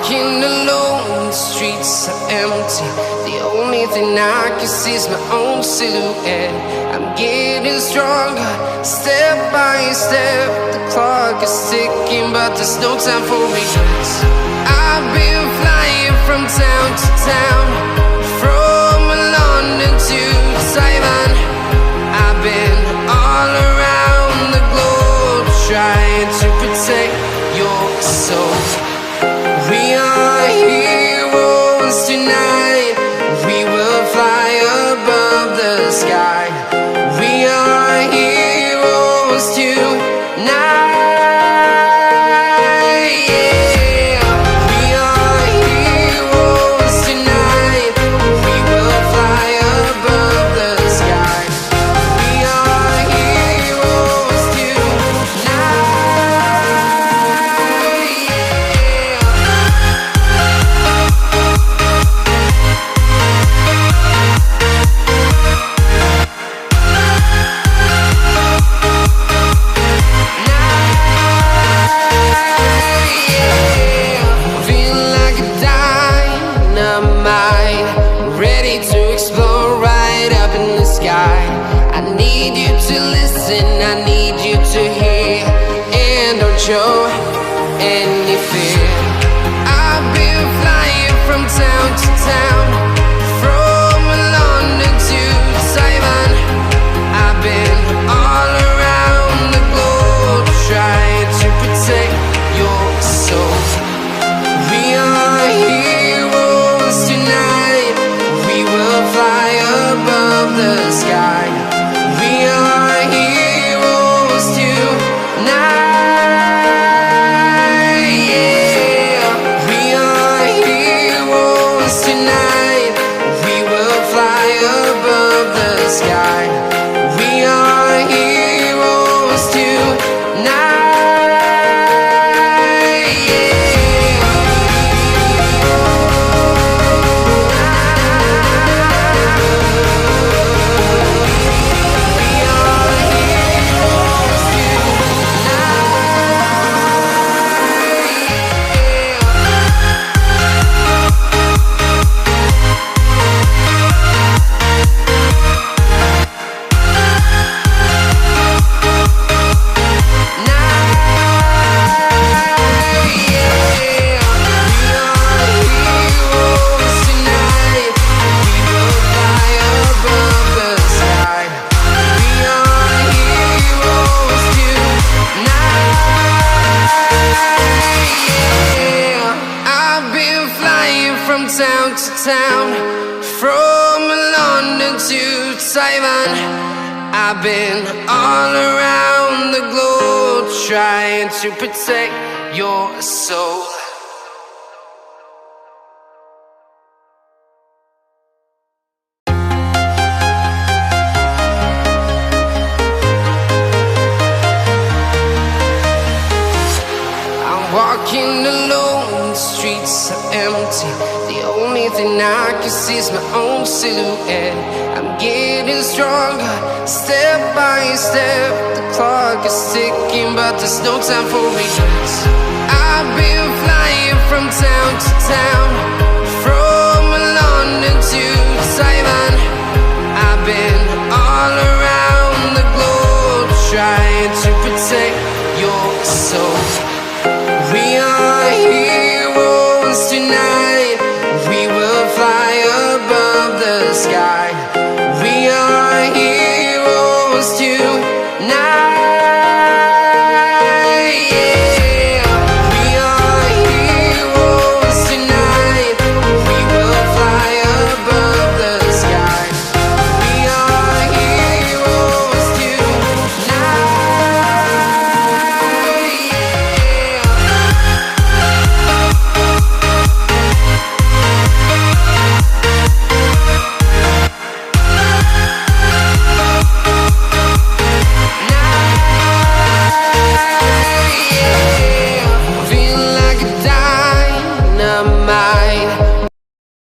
walking alone, the streets are empty. The only thing I can see is my own silhouette. I'm getting stronger, step by step. The clock is ticking, but there's no time for regrets. I've been flying from town to town, from London to Taiwan. I've been all around the globe, trying to protect your soul. We are heroes tonight. We will fly above the sky. We are heroes tonight. Yeah. We are heroes tonight. We will fly above the sky. We are heroes I need you to listen, I need you to hear, and don't show any fear. I've been flying from town to town, from London to Taiwan. I've been all around the globe, trying to protect your soul. We are heroes tonight. We will fly above the sky. We are heroes tonight. Yeah. We are heroes tonight. We will fly above the sky. We are heroes tonight. Town to town, from London to Taiwan. I've been all around the globe, trying to protect your soul. I'm walking alone, the streets are empty. The only thing I can see is my own silhouette. I'm getting stronger, step by step. The clock is ticking, but there's no time for regrets. I've been flying from town to town, from London to Taiwan. I've been all around the globe, trying to protect your soul.